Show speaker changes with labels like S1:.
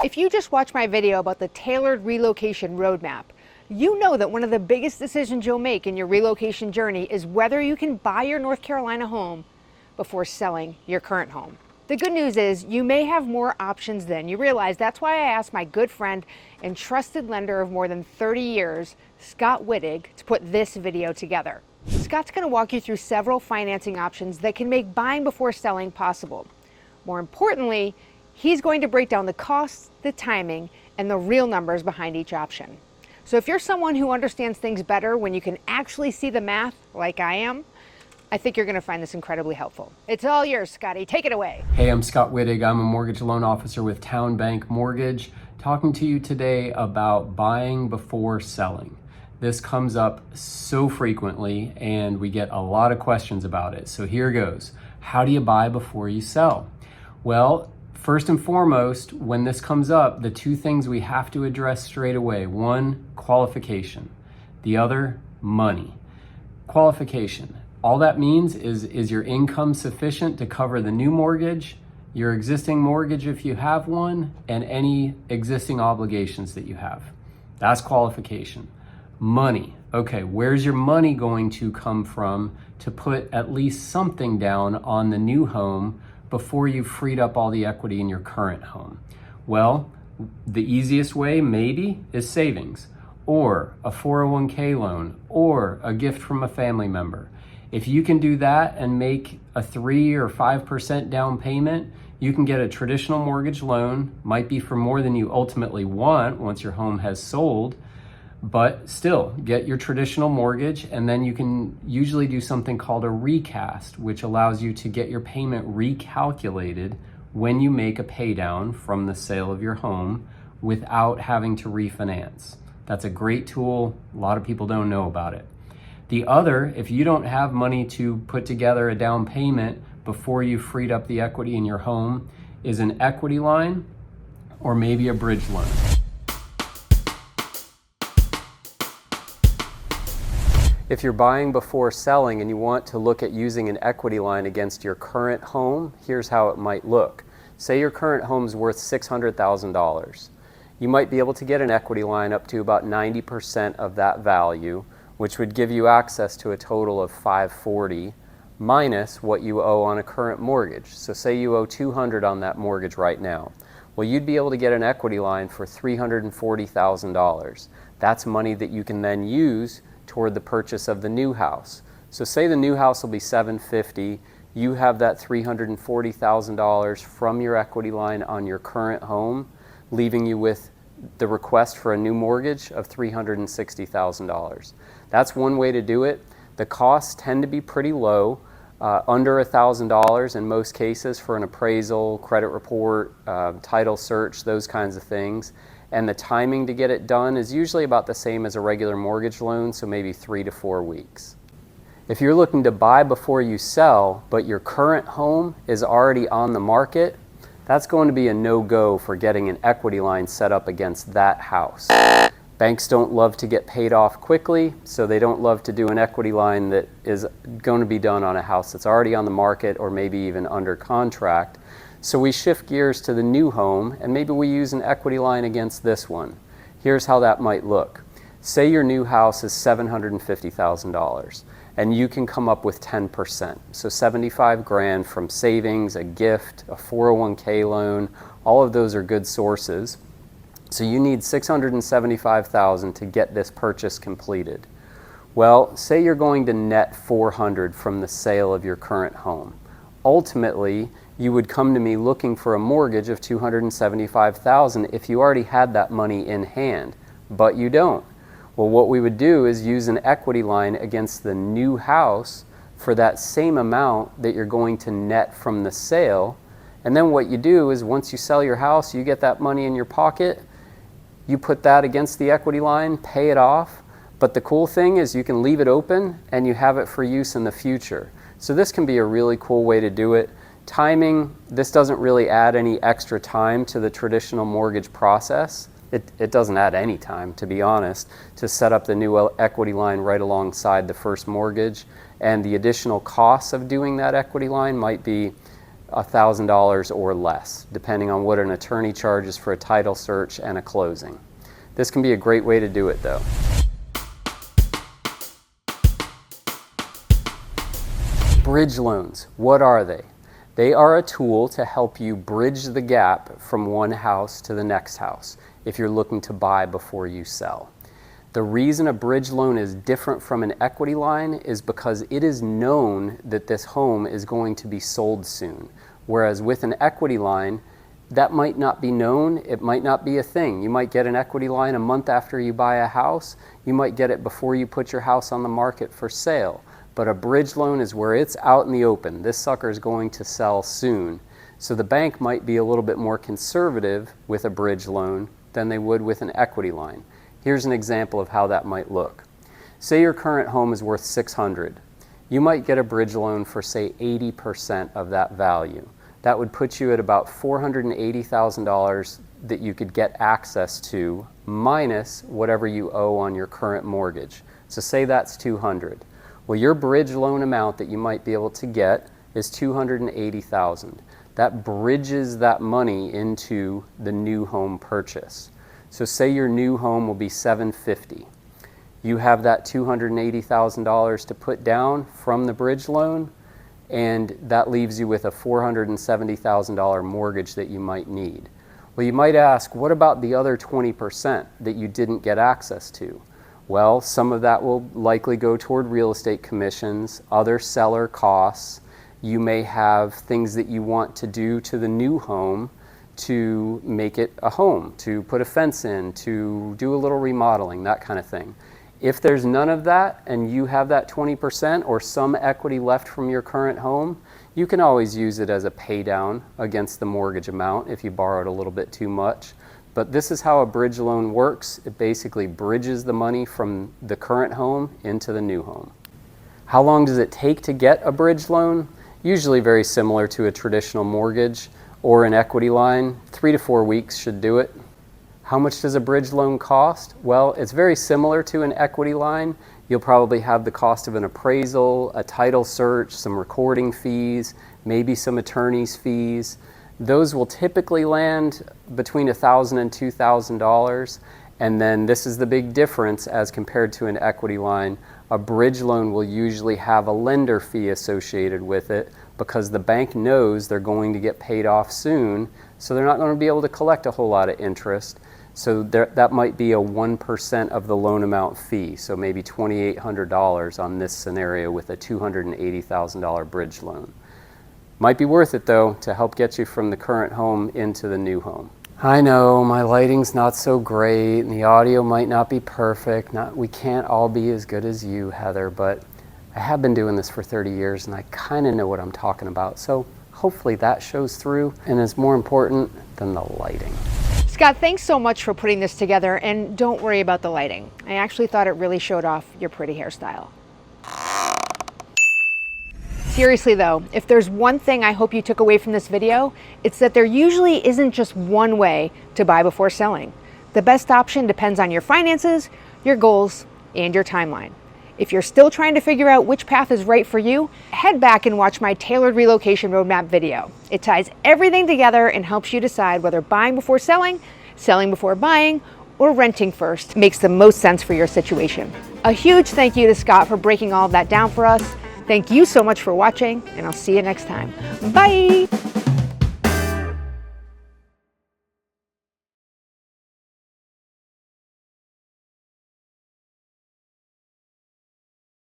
S1: If you just watched my video about the tailored relocation roadmap, you know that one of the biggest decisions you'll make in your relocation journey is whether you can buy your North Carolina home before selling your current home. The good news is you may have more options than you realize. That's why I asked my good friend and trusted lender of more than 30 years, Scott Wittig, to put this video together. Scott's going to walk you through several financing options that can make buying before selling possible. More importantly, he's going to break down the costs, the timing, and the real numbers behind each option. So if you're someone who understands things better when you can actually see the math, like I am, I think you're going to find this incredibly helpful. It's all yours, Scotty. Take it away.
S2: Hey, I'm Scott Wittig. I'm a mortgage loan officer with Town Bank Mortgage, talking to you today about buying before selling. This comes up so frequently and we get a lot of questions about it. So here goes. How do you buy before you sell? Well, first and foremost, when this comes up, the two things we have to address straight away: one, qualification; the other, money. Qualification. All that means is your income sufficient to cover the new mortgage, your existing mortgage if you have one, and any existing obligations that you have. That's qualification. Money. Okay, where's your money going to come from to put at least something down on the new home before you've freed up all the equity in your current home? Well, the easiest way maybe is savings, or a 401k loan, or a gift from a family member. If you can do that and make a 3 or 5% down payment, you can get a traditional mortgage loan. Might be for more than you ultimately want once your home has sold, but still get your traditional mortgage, and then you can usually do something called a recast, which allows you to get your payment recalculated when you make a pay down from the sale of your home without having to refinance. That's a great tool. A lot of people don't know about it. The other, if you don't have money to put together a down payment before you've freed up the equity in your home, is an equity line or maybe a bridge loan. If you're buying before selling and you want to look at using an equity line against your current home, here's how it might look. Say your current home's worth $600,000. You might be able to get an equity line up to about 90% of that value, which would give you access to a total of $540 minus what you owe on a current mortgage. So say you owe $200 on that mortgage right now. Well, you'd be able to get an equity line for $340,000. That's money that you can then use toward the purchase of the new house. So say the new house will be $750,000, you have that $340,000 from your equity line on your current home, leaving you with the request for a new mortgage of $360,000. That's one way to do it. The costs tend to be pretty low, under $1,000 in most cases for an appraisal, credit report, title search, those kinds of things. And the timing to get it done is usually about the same as a regular mortgage loan, so maybe 3 to 4 weeks. If you're looking to buy before you sell, but your current home is already on the market, that's going to be a no-go for getting an equity line set up against that house. Banks don't love to get paid off quickly, so they don't love to do an equity line that is going to be done on a house that's already on the market or maybe even under contract. So we shift gears to the new home, and maybe we use an equity line against this one. Here's how that might look. Say your new house is $750,000, and you can come up with 10%. So 75 grand from savings, a gift, a 401k loan. All of those are good sources. So you need $675,000 to get this purchase completed. Well, say you're going to net $400 from the sale of your current home. Ultimately, you would come to me looking for a mortgage of $275,000 if you already had that money in hand, but you don't. Well, what we would do is use an equity line against the new house for that same amount that you're going to net from the sale. And then what you do is once you sell your house, you get that money in your pocket, you put that against the equity line, pay it off. But the cool thing is you can leave it open and you have it for use in the future. So this can be a really cool way to do it. Timing, this doesn't really add any extra time to the traditional mortgage process. It doesn't add any time, to be honest, to set up the new equity line right alongside the first mortgage. And the additional costs of doing that equity line might be $1,000 or less, depending on what an attorney charges for a title search and a closing. This can be a great way to do it though. Bridge loans, what are they? They are a tool to help you bridge the gap from one house to the next house if you're looking to buy before you sell. The reason a bridge loan is different from an equity line is because it is known that this home is going to be sold soon. Whereas with an equity line, that might not be known, it might not be a thing. You might get an equity line a month after you buy a house, you might get it before you put your house on the market for sale. But a bridge loan is where it's out in the open. This sucker is going to sell soon. So the bank might be a little bit more conservative with a bridge loan than they would with an equity line. Here's an example of how that might look. Say your current home is worth $600,000. You might get a bridge loan for say 80% of that value. That would put you at about $480,000 that you could get access to minus whatever you owe on your current mortgage. So say that's $200,000. Well, your bridge loan amount that you might be able to get is $280,000. That bridges that money into the new home purchase. So say your new home will be $750,000. You have that $280,000 to put down from the bridge loan, and that leaves you with a $470,000 mortgage that you might need. Well, you might ask, what about the other 20% that you didn't get access to? Well, some of that will likely go toward real estate commissions, other seller costs. You may have things that you want to do to the new home to make it a home, to put a fence in, to do a little remodeling, that kind of thing. If there's none of that and you have that 20% or some equity left from your current home, you can always use it as a pay down against the mortgage amount if you borrowed a little bit too much. But this is how a bridge loan works. It basically bridges the money from the current home into the new home. How long does it take to get a bridge loan? Usually very similar to a traditional mortgage or an equity line. 3 to 4 weeks should do it. How much does a bridge loan cost? Well, it's very similar to an equity line. You'll probably have the cost of an appraisal, a title search, some recording fees, maybe some attorney's fees. Those will typically land between $1,000 and $2,000. And then this is the big difference as compared to an equity line. A bridge loan will usually have a lender fee associated with it because the bank knows they're going to get paid off soon, so they're not going to be able to collect a whole lot of interest. So that might be a 1% of the loan amount fee, so maybe $2,800 on this scenario with a $280,000 bridge loan. Might be worth it though to help get you from the current home into the new home. I know my lighting's not so great and the audio might not be perfect. We can't all be as good as you, Heather, but I have been doing this for 30 years and I kind of know what I'm talking about. So hopefully that shows through and is more important than the lighting.
S1: Scott, thanks so much for putting this together, and don't worry about the lighting. I actually thought it really showed off your pretty hairstyle. Seriously though, if there's one thing I hope you took away from this video, it's that there usually isn't just one way to buy before selling. The best option depends on your finances, your goals, and your timeline. If you're still trying to figure out which path is right for you, head back and watch my tailored relocation roadmap video. It ties everything together and helps you decide whether buying before selling, selling before buying, or renting first makes the most sense for your situation. A huge thank you to Scott for breaking all of that down for us. Thank you so much for watching, and I'll see you next time. Bye!